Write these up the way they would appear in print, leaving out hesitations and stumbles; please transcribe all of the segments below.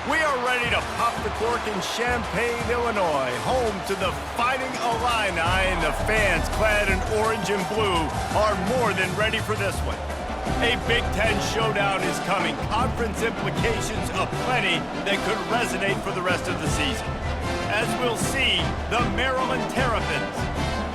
We are ready to pop the cork in Champaign, Illinois, home to the Fighting Illini, and the fans clad in orange and blue are more than ready for this one. A Big Ten showdown is coming, conference implications aplenty that could resonate for the rest of the season. As we'll see, the Maryland Terrapins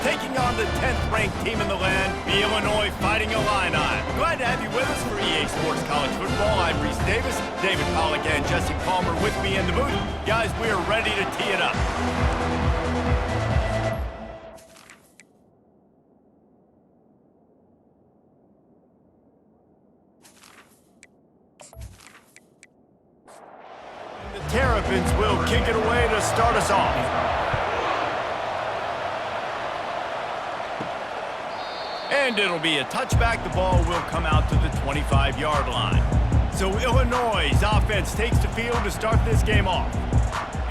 taking on the 10th-ranked team in the land, the Illinois Fighting Illini. Glad to have you with us for EA Sports College Football. I'm Reese Davis, David Pollack, and Jesse Palmer with me in the booth. Guys, we are ready to tee it up. The Terrapins will kick it away to start us off. And it'll be a touchback. The ball will come out to the 25-yard line. So Illinois' offense takes the field to start this game off.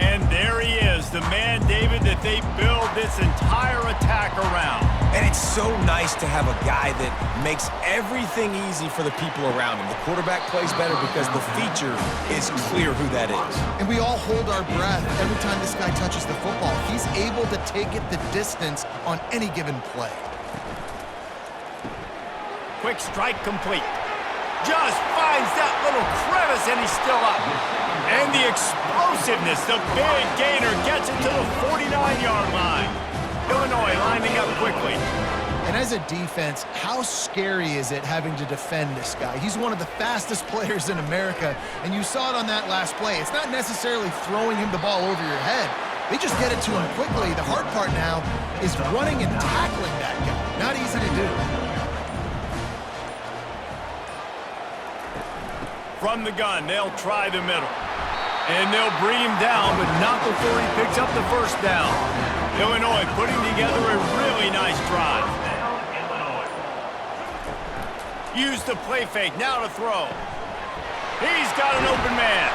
And there he is, the man, David, that they build this entire attack around. And it's so nice to have a guy that makes everything easy for the people around him. The quarterback plays better because the feature is clear who that is. And we all hold our breath every time this guy touches the football. He's able to take it the distance on any given play. Quick strike complete. Just finds that little crevice, and he's still up. And the explosiveness, the big gainer gets it to the 49-yard line. Illinois lining up quickly. And as a defense, how scary is it having to defend this guy? He's one of the fastest players in America, and you saw it on that last play. It's not necessarily throwing him the ball over your head. They just get it to him quickly. The hard part now is running and tackling that guy. Not easy to do. From the gun, they'll try the middle. And they'll bring him down, but not before he picks up the first down. Illinois putting together a really nice drive. Use the play fake, now to throw. He's got an open man.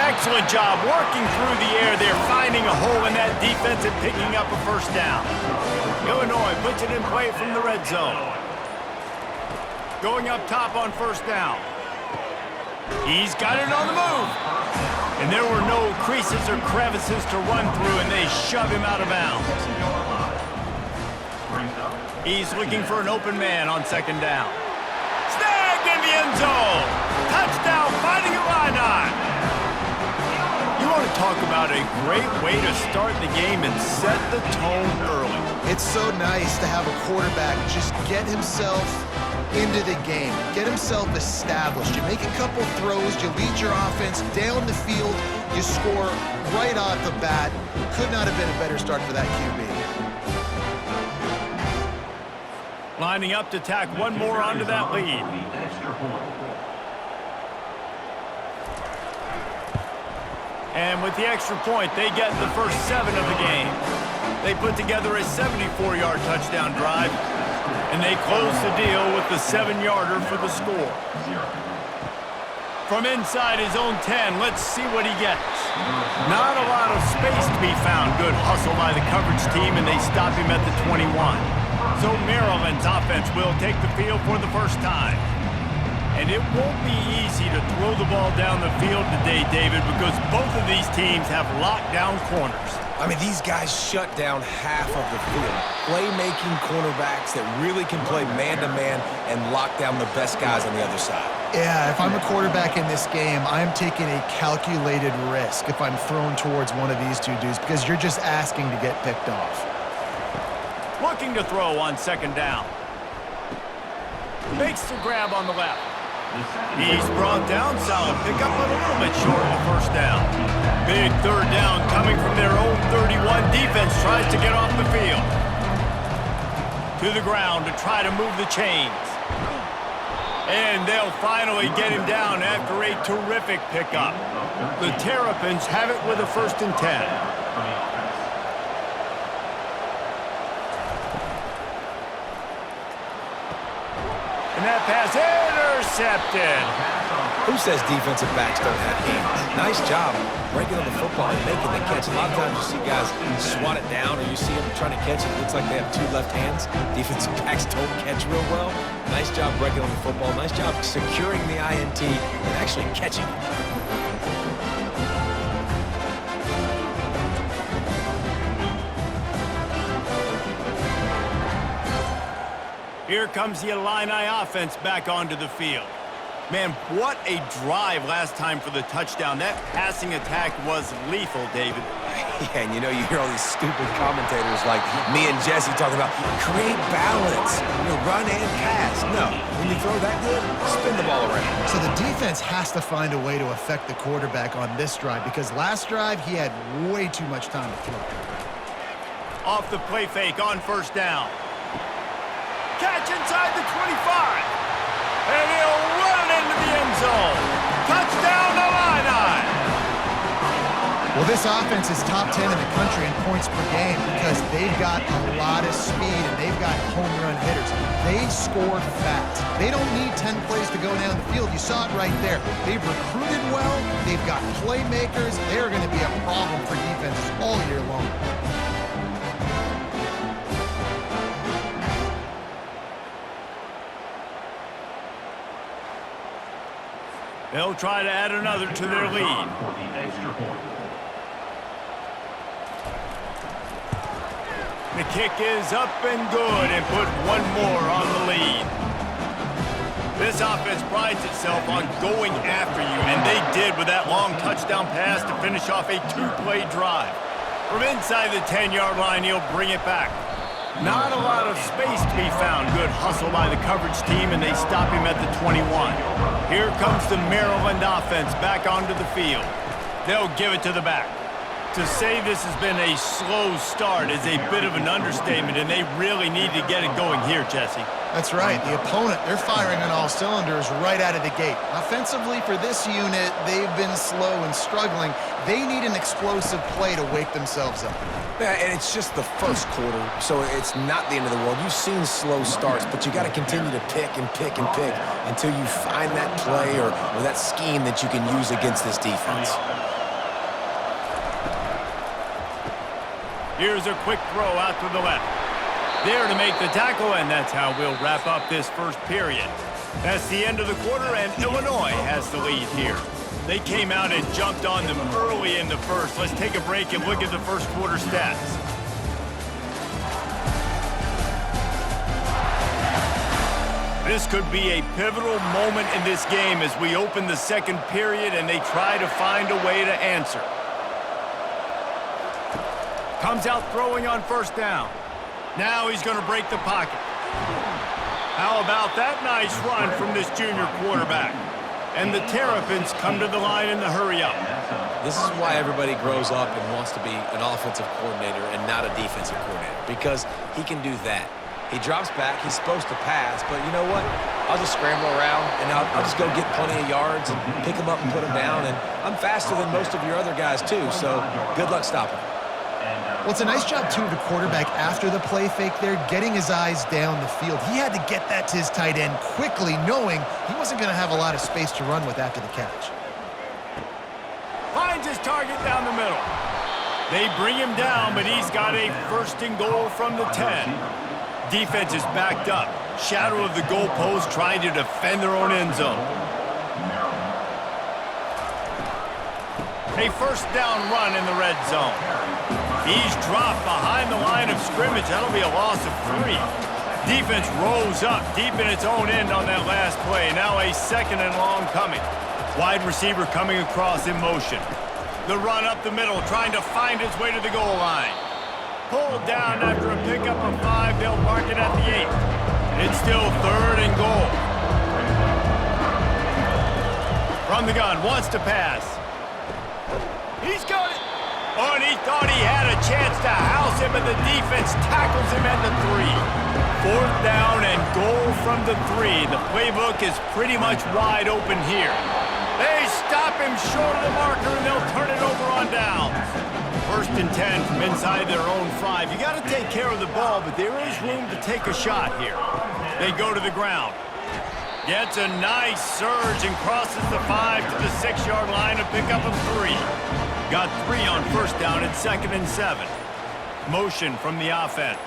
Excellent job working through the air there, finding a hole in that defense and picking up a first down. Illinois puts it in play from the red zone. Going up top on first down. He's got it on the move. And there were no creases or crevices to run through, and they shove him out of bounds. He's looking for an open man on second down. Snagged in the end zone. Touchdown, Fighting Illini. You want to talk about a great way to start the game and set the tone early. It's so nice to have a quarterback just get himself into the game, get himself established. You make a couple throws, you lead your offense down the field, you score right off the bat. Could not have been a better start for that QB. Lining up to tack one more onto that lead. And with the extra point, they get the first 7 of the game. They put together a 74-yard touchdown drive. And they close the deal with the 7-yarder for the score. From inside his own 10, let's see what he gets. Not a lot of space to be found. Good hustle by the coverage team, and they stop him at the 21. So Maryland's offense will take the field for the first time. And it won't be easy to throw the ball down the field today, David, because both of these teams have lockdown corners. I mean, these guys shut down half of the field. Playmaking cornerbacks that really can play man-to-man and lock down the best guys on the other side. Yeah, if I'm a quarterback in this game, I'm taking a calculated risk if I'm thrown towards one of these two dudes because you're just asking to get picked off. Looking to throw on second down. Makes the grab on the left. He's brought down, solid pickup, but a little bit short of the first down. Big third down coming from their own 31. Defense tries to get off the field. To the ground to try to move the chains. And they'll finally get him down after a terrific pickup. The Terrapins have it with a 1st and 10. And that pass intercepted. Who says defensive backs don't have hands? Nice job breaking on the football and making the catch. A lot of times you see guys swat it down or you see them trying to catch it. It looks like they have 2 left hands. Defensive backs don't catch real well. Nice job breaking on the football. Nice job securing the INT and actually catching it. Here comes the Illini offense back onto the field. Man, what a drive last time for the touchdown. That passing attack was lethal, David. Yeah, and you know, you hear all these stupid commentators like me and Jesse talking about create balance, run and pass. No, when you throw that good, spin the ball around. So the defense has to find a way to affect the quarterback on this drive because last drive he had way too much time to throw. Off the play fake on first down. Catch inside the 25. And he'll run it into the end zone. Touchdown, Illini! Well, this offense is top 10 in the country in points per game because they've got a lot of speed and they've got home run hitters. They score fast. They don't need 10 plays to go down the field. You saw it right there. They've recruited well. They've got playmakers. They're going to be a problem for defenses all year long. They'll try to add another to their lead. The kick is up and good and put one more on the lead. This offense prides itself on going after you, and they did with that long touchdown pass to finish off a two-play drive. From inside the 10-yard line, he'll bring it back. Not a lot of space to be found. Good hustle by the coverage team, and they stop him at the 21. Here comes the Maryland offense back onto the field. They'll give it to the back. To say this has been a slow start is a bit of an understatement, and they really need to get it going here, Jesse. That's right. The opponent, they're firing on all cylinders right out of the gate. Offensively, for this unit, they've been slow and struggling. They need an explosive play to wake themselves up. Yeah, and it's just the first quarter, so it's not the end of the world. You've seen slow starts, but you got to continue to pick and pick and pick until you find that play or that scheme that you can use against this defense. Here's a quick throw out to the left. There to make the tackle, and that's how we'll wrap up this first period. That's the end of the quarter, and Illinois has the lead here. They came out and jumped on them early in the first. Let's take a break and look at the first quarter stats. This could be a pivotal moment in this game as we open the second period and they try to find a way to answer. Comes out throwing on first down. Now he's going to break the pocket. How about that nice run from this junior quarterback? And the Terrapins come to the line in the hurry-up. This is why everybody grows up and wants to be an offensive coordinator and not a defensive coordinator, because he can do that. He drops back, he's supposed to pass, but you know what? I'll just scramble around, and I'll just go get plenty of yards and pick him up and put him down, and I'm faster than most of your other guys, too, so good luck stopping him. Well, it's a nice job, too, of the quarterback after the play fake there, getting his eyes down the field. He had to get that to his tight end quickly, knowing he wasn't going to have a lot of space to run with after the catch. Finds his target down the middle. They bring him down, but he's got a first and goal from the 10. Defense is backed up. Shadow of the goalpost trying to defend their own end zone. A first down run in the red zone. He's dropped behind the line of scrimmage. That'll be a loss of 3. Defense rose up deep in its own end on that last play. Now a second and long coming. Wide receiver coming across in motion. The run up the middle, trying to find his way to the goal line. Pulled down after a pickup of 5. They'll mark it at the 8. It's still third and goal. From the gun, wants to pass. He's got it. Oh, and he thought he had a chance to house him, and the defense tackles him at the 3. Fourth down and goal from the 3. The playbook is pretty much wide open here. They stop him short of the marker, and they'll turn it over on downs. First and 10 from inside their own 5. You got to take care of the ball, but there is room to take a shot here. They go to the ground. Gets a nice surge and crosses the 5 to the 6-yard line to pick up a 3. Got 3 on first down at 2nd and 7. Motion from the offense.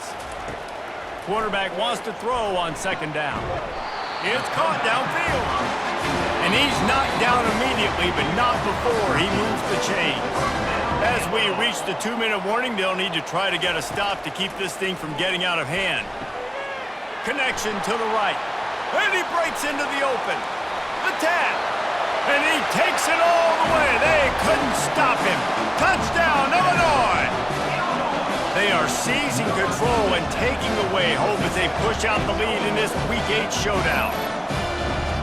Quarterback wants to throw on 2nd down. It's caught downfield. And he's knocked down immediately, but not before he moves the chains. As we reach the 2-minute warning, they'll need to try to get a stop to keep this thing from getting out of hand. connection to the right. And he breaks into the open. The tap. And he takes it all the way. They couldn't stop him. Touchdown, Illinois! They are seizing control and taking away hope as they push out the lead in this Week 8 showdown.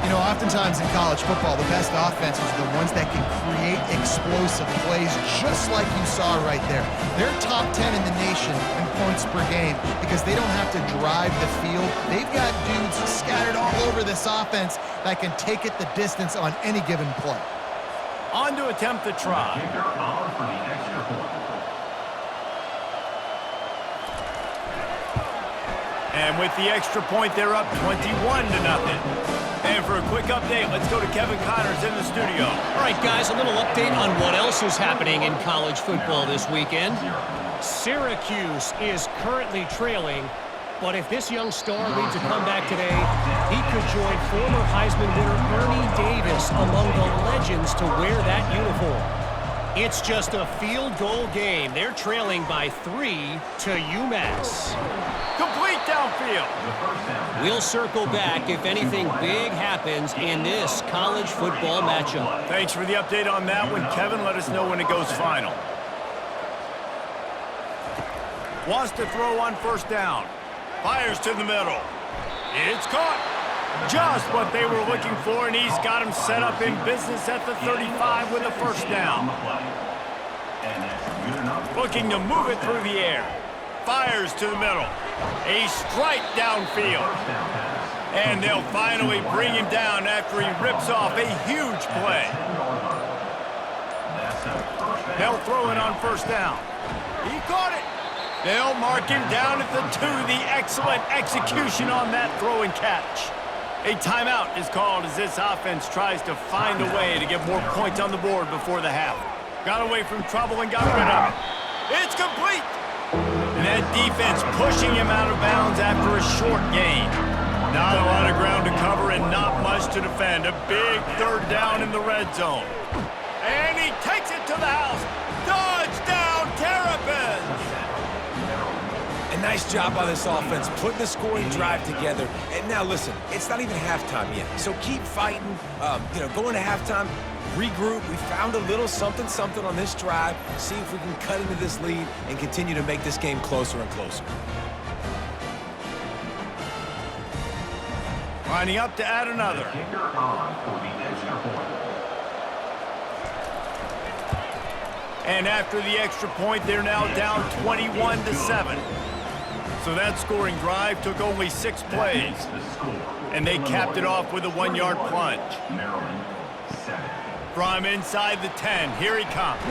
You know, oftentimes in college football, the best offenses are the ones that can create explosive plays, just like you saw right there. They're top 10 in the nation in points per game because they don't have to drive the field. They've got dudes scattered all over this offense that can take it the distance on any given play. On to attempt the try. And with the extra point, they're up 21-0. And for a quick update, let's go to Kevin Connors in the studio. All right, guys, a little update on what else is happening in college football this weekend. Syracuse is currently trailing, but if this young star leads a comeback today, he could join former Heisman winner Ernie Davis among the legends to wear that uniform. It's just a field goal game. They're trailing by 3 to UMass. Complete downfield. We'll circle back if anything big happens in this college football matchup. Thanks for the update on that one, Kevin. Let us know when it goes final. Wants to throw on first down. Fires to the middle. It's caught. Just what they were looking for, and he's got him set up in business at the 35 with a first down. Looking to move it through the air. Fires to the middle. A strike downfield. And they'll finally bring him down after he rips off a huge play. They'll throw it on first down. He caught it. They'll mark him down at the 2. The excellent execution on that throw and catch. A timeout is called as this offense tries to find a way to get more points on the board before the half. Got away from trouble and got rid of it. It's complete. And that defense pushing him out of bounds after a short gain. Not a lot of ground to cover and not much to defend. A big third down in the red zone. And he takes it to the house. Touchdown, Terrapins! A nice job by this offense, putting the scoring drive together. And now listen, it's not even halftime yet. So keep fighting, going to halftime, regroup. We found a little something on this drive. See if we can cut into this lead and continue to make this game closer and closer. Lining up to add another. And after the extra point, they're now down 21-7. So that scoring drive took only 6 plays. And they capped it off with a 1-yard plunge. From inside the 10, here he comes.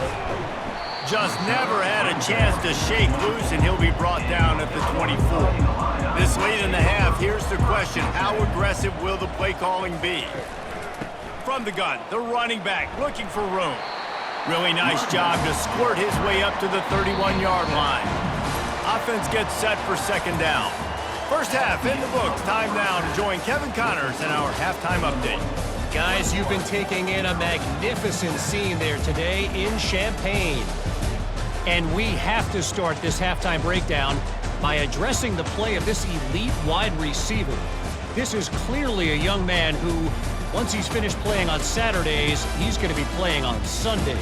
Just never had a chance to shake loose, and he'll be brought down at the 24. This late in the half, here's the question. How aggressive will the play calling be? From the gun, the running back looking for room. Really nice job to squirt his way up to the 31-yard line. Offense gets set for second down. First half in the books. Time now to join Kevin Connors in our halftime update. Guys, you've been taking in a magnificent scene there today in Champaign. And we have to start this halftime breakdown by addressing the play of this elite wide receiver. This is clearly a young man who, once he's finished playing on Saturdays, he's going to be playing on Sundays.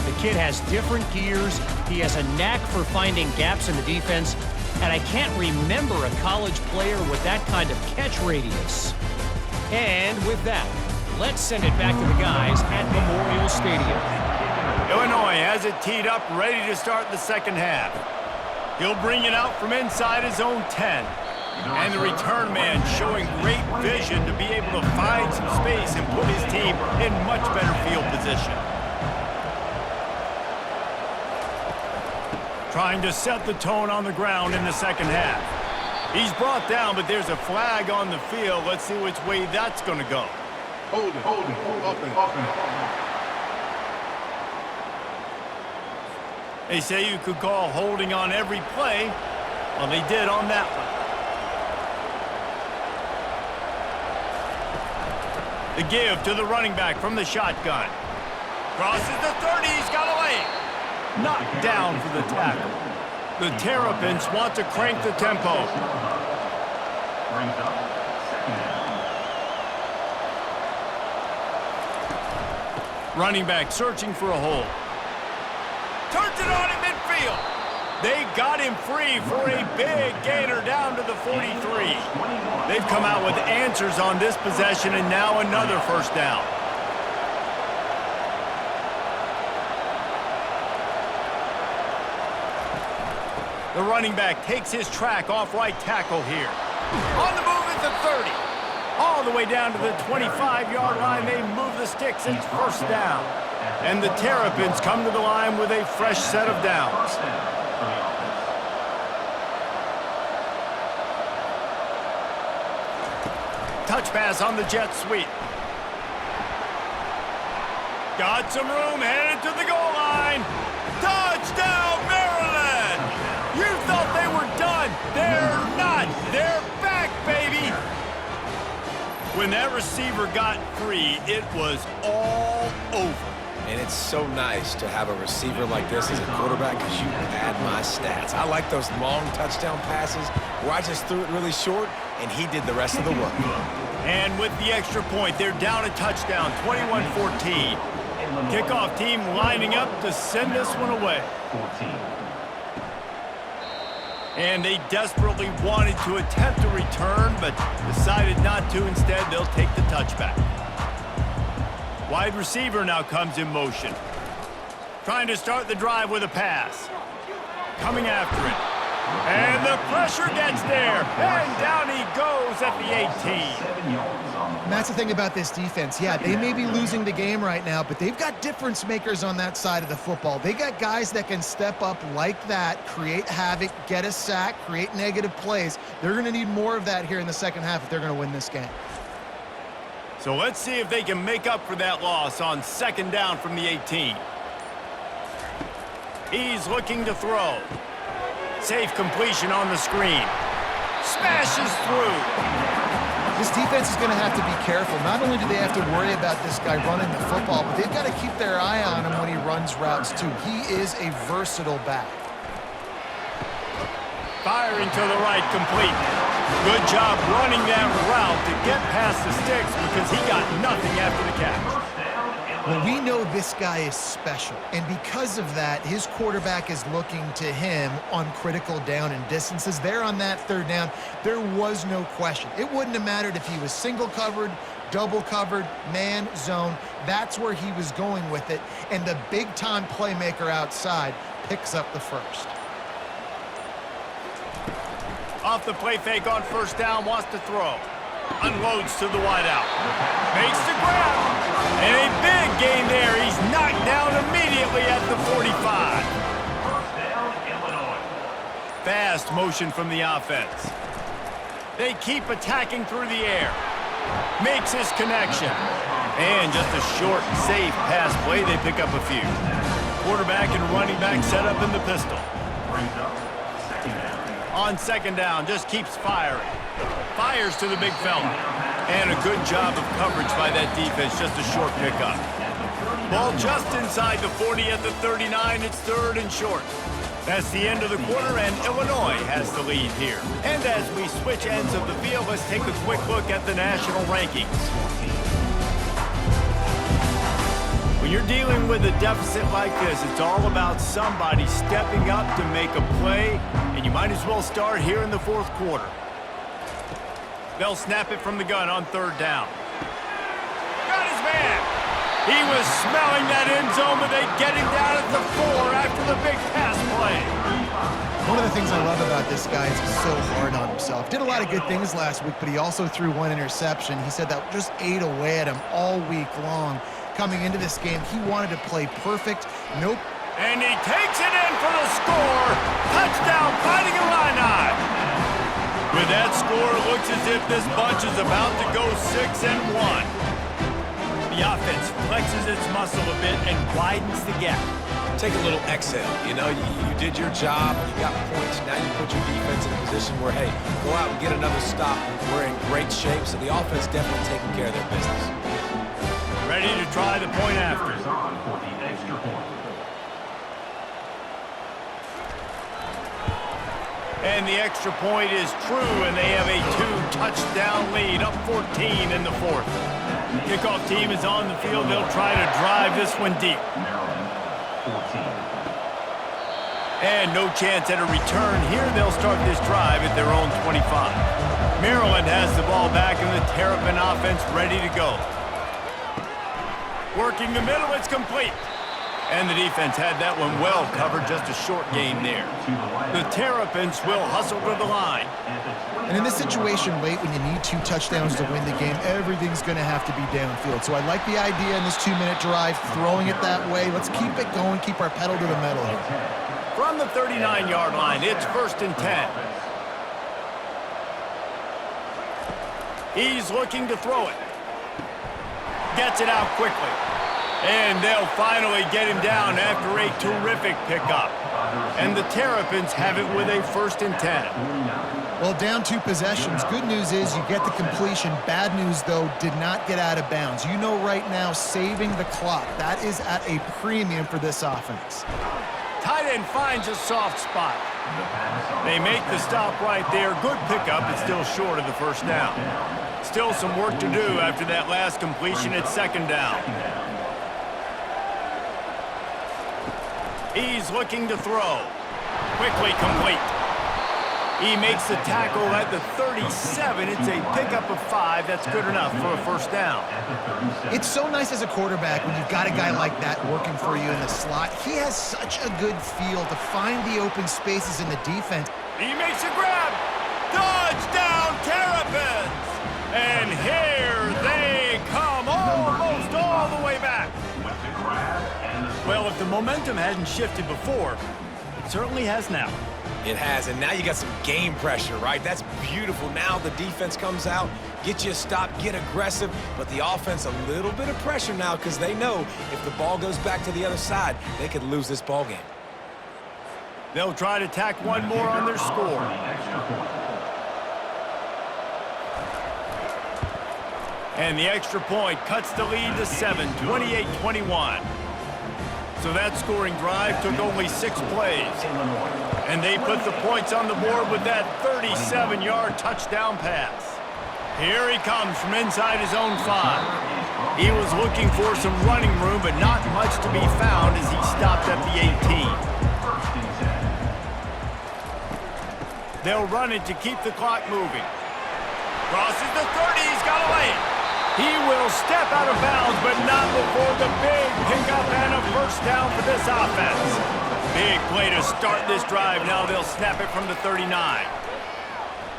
The kid has different gears. He has a knack for finding gaps in the defense. And I can't remember a college player with that kind of catch radius. And with that, let's send it back to the guys at Memorial Stadium. Illinois has it teed up, ready to start the second half. He'll bring it out from inside his own 10. And the return man showing great vision to be able to find some space and put his team in much better field position. Trying to set the tone on the ground in the second half. He's brought down, but there's a flag on the field. Let's see which way that's going to go. Hold it, up and. They say you could call holding on every play. Well, they did on that one. The give to the running back from the shotgun. Crosses the 30, he's got a lane. Knocked down for the tackle. The Terrapins want to crank the tempo. Brings up second down. Running back searching for a hole. Turns it on in midfield. They got him free for a big gainer down to the 43. They've come out with answers on this possession, and now another first down. The running back takes his track off right tackle here. On the move at the 30. All the way down to the 25-yard line, they move the sticks. It's first down. And the Terrapins come to the line with a fresh set of downs. Touch pass on the jet sweep. Got some room, headed to the goal line. Touchdown, Maryland! You thought they were done. They're not. They're back, baby. When that receiver got free, it was all over. And it's so nice to have a receiver like this as a quarterback because you pad my stats. I like those long touchdown passes where I just threw it really short and he did the rest of the work. And with the extra point, they're down a touchdown, 21-14. Kickoff team lining up to send this one away. And they desperately wanted to attempt a return, but decided not to. Instead, they'll take the touchback. Wide receiver now comes in motion. Trying to start the drive with a pass. Coming after it. And the pressure gets there. And down he goes at the 18. And that's the thing about this defense. Yeah, they may be losing the game right now, but they've got difference makers on that side of the football. They got guys that can step up like that, create havoc, get a sack, create negative plays. They're going to need more of that here in the second half if they're going to win this game. So let's see if they can make up for that loss on second down from the 18. He's looking to throw. Safe completion on the screen. Smashes through. This defense is going to have to be careful. Not only do they have to worry about this guy running the football, but they've got to keep their eye on him when he runs routes too. He is a versatile back. Firing to the right, complete. Good job running that route to get past the sticks because he got nothing after the catch. Well, we know this guy is special, and because of that, his quarterback is looking to him on critical down and distances. There on that third down, there was no question. It wouldn't have mattered if he was single covered, double covered, man, zone. That's where he was going with it, and the big-time playmaker outside picks up the first. Off the play fake on first down, wants to throw. Unloads to the wideout. Makes the grab. And a big gain there. He's knocked down immediately at the 45. First down, Illinois. Fast motion from the offense. They keep attacking through the air. Makes his connection. And just a short, safe pass play. They pick up a few. Quarterback and running back set up in the pistol. Brings up second down. On second down, just keeps firing. Fires to the big fella. And a good job of coverage by that defense, just a short pickup. Ball just inside the 40 at the 39. It's third and short. That's the end of the quarter, and Illinois has the lead here. And as we switch ends of the field, let's take a quick look at the national rankings. When you're dealing with a deficit like this, it's all about somebody stepping up to make a play, and you might as well start here in the fourth quarter. They'll snap it from the gun on third down. Got his man. He was smelling that end zone, but they get him down at the 4 after the big pass play. One of the things I love about this guy is he's so hard on himself. Did a lot of good things last week, but he also threw one interception. He said that just ate away at him all week long. Coming into this game, he wanted to play perfect. Nope. And he takes it in for the score. Touchdown, Fighting Illini. With that score, it looks as if this bunch is about to go 6-1. The offense flexes its muscle a bit and widens the gap. Take a little exhale. You know, you did your job, you got points, now you put your defense in a position where, hey, go out and get another stop. We're in great shape, so the offense definitely taking care of their business. Ready to try the point after. On for the extra point. And the extra point is true, and they have a 2-touchdown lead, up 14 in the fourth. Kickoff team is on the field. They'll try to drive this one deep. Maryland, 14. And no chance at a return here. They'll start this drive at their own 25. Maryland has the ball back, and the Terrapin offense ready to go. Working the middle, it's complete. And the defense had that one well covered, just a short game there. The Terrapins will hustle to the line. And in this situation late when you need 2 touchdowns to win the game, everything's going to have to be downfield. So I like the idea in this 2-minute drive, throwing it that way. Let's keep it going, keep our pedal to the metal here. From the 39-yard line, it's 1st and 10. He's looking to throw it. Gets it out quickly. And they'll finally get him down after a terrific pickup. And the Terrapins have it with a 1st and 10. Well, down 2 possessions. Good news is you get the completion. Bad news, though, did not get out of bounds. You know right now, saving the clock. That is at a premium for this offense. Tight end finds a soft spot. They make the stop right there. Good pickup. It's still short of the 1st down. Still some work to do after that last completion at 2nd down. He's looking to throw. Quickly complete. He makes the tackle at the 37. It's a pickup of 5. That's good enough for a 1st down. It's so nice as a quarterback when you've got a guy like that working for you in the slot. He has such a good feel to find the open spaces in the defense. He makes a grab. Touchdown, Terrapins! And here they come, almost all the way back. Well, if the momentum hadn't shifted before, it certainly has now. It has, and now you got some game pressure, right? That's beautiful. Now the defense comes out, get you a stop, get aggressive, but the offense a little bit of pressure now because they know if the ball goes back to the other side, they could lose this ball game. They'll try to tack one more on their score. And the extra point cuts the lead to 7, 28-21. So that scoring drive took only 6 plays. And they put the points on the board with that 37-yard touchdown pass. Here he comes from inside his own 5. He was looking for some running room, but not much to be found as he stopped at the 18. They'll run it to keep the clock moving. Crosses the 30, he's got to lay it. He will step out of bounds, but not before the big pickup and a 1st down for this offense. Big play to start this drive. Now they'll snap it from the 39.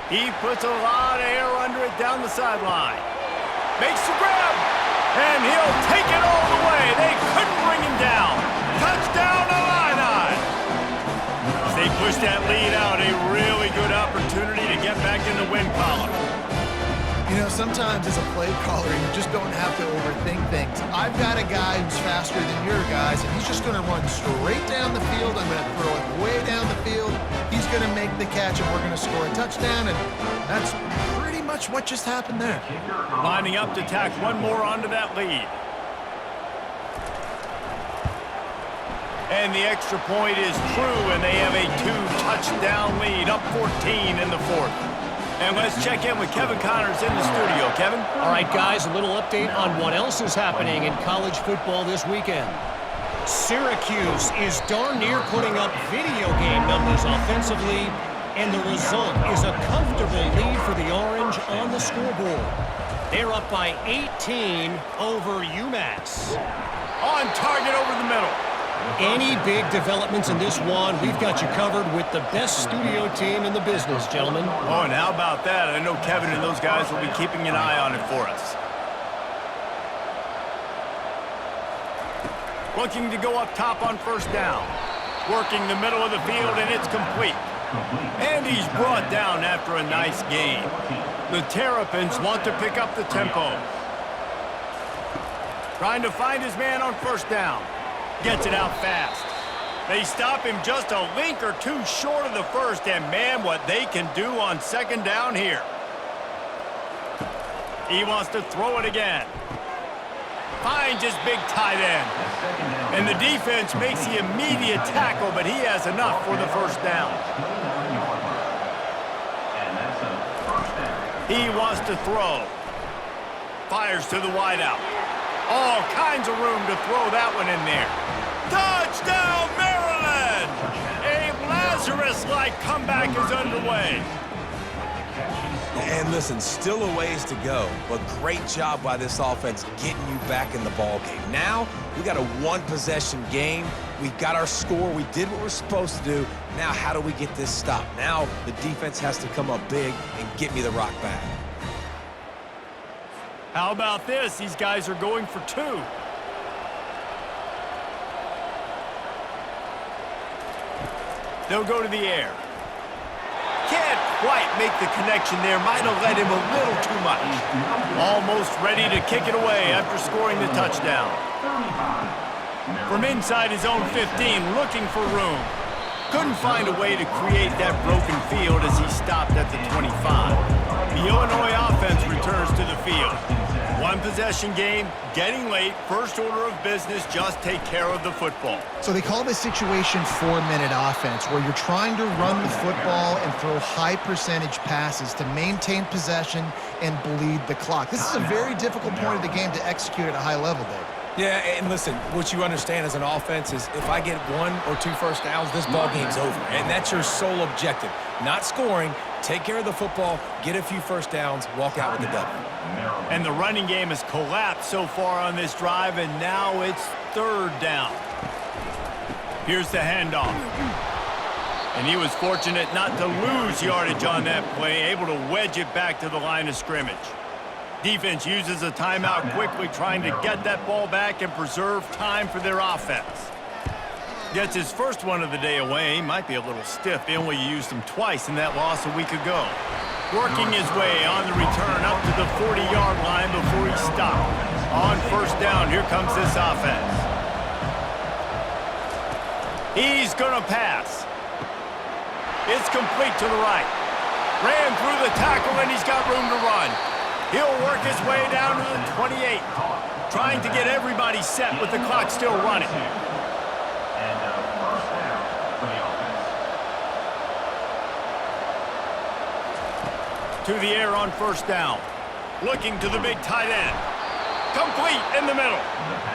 He puts a lot of air under it down the sideline. Makes the grab, and he'll take it all the way. They couldn't bring him down. Touchdown, Illini! As they push that lead out, a really good opportunity to get back in the win column. You know, sometimes as a play caller, you just don't have to overthink things. I've got a guy who's faster than your guys, and he's just going to run straight down the field. I'm going to throw it way down the field. He's going to make the catch, and we're going to score a touchdown, and that's pretty much what just happened there. Lining up to tack one more onto that lead. And the extra point is true, and they have a 2-touchdown lead, up 14 in the 4th. And let's check in with Kevin Connors in the studio. Kevin? All right, guys, a little update on what else is happening in college football this weekend. Syracuse is darn near putting up video game numbers offensively, and the result is a comfortable lead for the Orange on the scoreboard. They're up by 18 over UMass. On target over the middle. Any big developments in this one, we've got you covered with the best studio team in the business, gentlemen. Oh, and how about that? I know Kevin and those guys will be keeping an eye on it for us. Looking to go up top on 1st down. Working the middle of the field, and it's complete. And he's brought down after a nice gain. The Terrapins want to pick up the tempo. Trying to find his man on 1st down. Gets it out fast. They stop him just a link or 2 short of the 1st, and man, what they can do on 2nd down here. He wants to throw it again. Finds his big tight end. And the defense makes the immediate tackle, but he has enough for the 1st down. He wants to throw. Fires to the wideout. All kinds of room to throw that one in there. Touchdown, Maryland! A Lazarus-like comeback is underway. And listen, still a ways to go, but great job by this offense getting you back in the ball game. Now, we got a one-possession game. We got our score. We did what we're supposed to do. Now, how do we get this stopped? Now, the defense has to come up big and get me the rock back. How about this? These guys are going for two. They'll go to the air. Can't quite make the connection there. Might have led him a little too much. Almost ready to kick it away after scoring the touchdown. From inside his own 15, looking for room. Couldn't find a way to create that broken field as he stopped at the 25. The Illinois offense returns to the field. One possession game, getting late, first order of business, just take care of the football. So they call this situation 4-minute offense, where you're trying to run the football and throw high percentage passes to maintain possession and bleed the clock. This is a very difficult point of the game to execute at a high level, Dave. Yeah, and listen, what you understand as an offense is if I get 1 or 2 first downs, this ball game's over. And that's your sole objective. Not scoring, take care of the football, get a few first downs, walk out with the W. And the running game has collapsed so far on this drive, and now it's 3rd down. Here's the handoff. And he was fortunate not to lose yardage on that play, able to wedge it back to the line of scrimmage. Defense uses a timeout quickly, trying to get that ball back and preserve time for their offense. Gets his first one of the day away. He might be a little stiff. They only used him twice in that loss a week ago. Working his way on the return up to the 40-yard line before he stopped. On first down, here comes this offense. He's going to pass. It's complete to the right. Ran through the tackle, and he's got room to run. He'll work his way down to the 28. Trying to get everybody set with the clock still running. And first down for the offense. To the air on first down. Looking to the big tight end. Complete in the middle.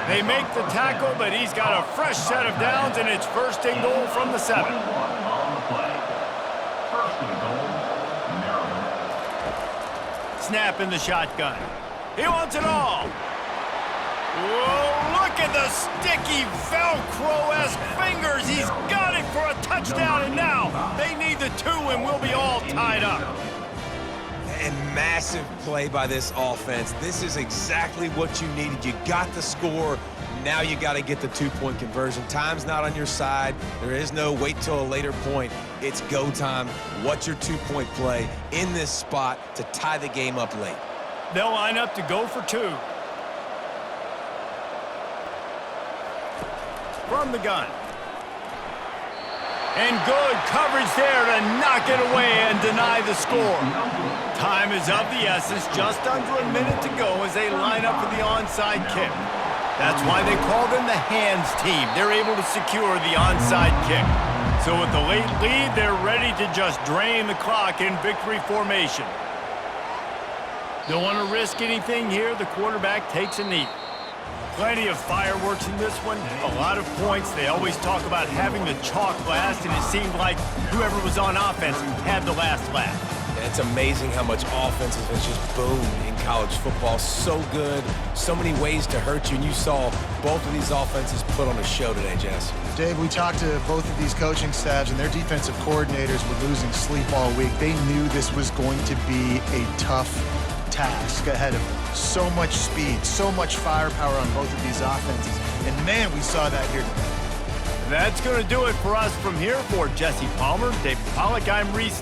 They make the tackle, but he's got a fresh set of downs, and it's 1st and goal from the 7. On the play. 1st and goal, Maryland. Snap in the shotgun. He wants it all. Whoa, look at the sticky Velcro-esque fingers. He's got it for a touchdown, and now they need the 2, and we'll be all tied up. And massive play by this offense. This is exactly what you needed. You got the score. Now you got to get the 2-point conversion. Time's not on your side. There is no wait till a later point. It's go time. What's your 2-point play in this spot to tie the game up late? They'll line up to go for 2. From the gun. And good coverage there to knock it away and deny the score. Time is of the essence. Just under a minute to go as they line up for the onside kick. That's why they call them the hands team. They're able to secure the onside kick. So with the late lead, they're ready to just drain the clock in victory formation. Don't want to risk anything here. The quarterback takes a knee. Plenty of fireworks in this one. A lot of points. They always talk about having the chalk last, and it seemed like whoever was on offense had the last laugh. And it's amazing how much offenses has just boomed in college football. So good, so many ways to hurt you, and you saw both of these offenses put on a show today, Jess. Dave, we talked to both of these coaching staffs, and their defensive coordinators were losing sleep all week. They knew this was going to be a tough task ahead of them. So much speed, so much firepower on both of these offenses. And, man, we saw that here today. That's going to do it for us from here. For Jesse Palmer, David Pollack, I'm Reese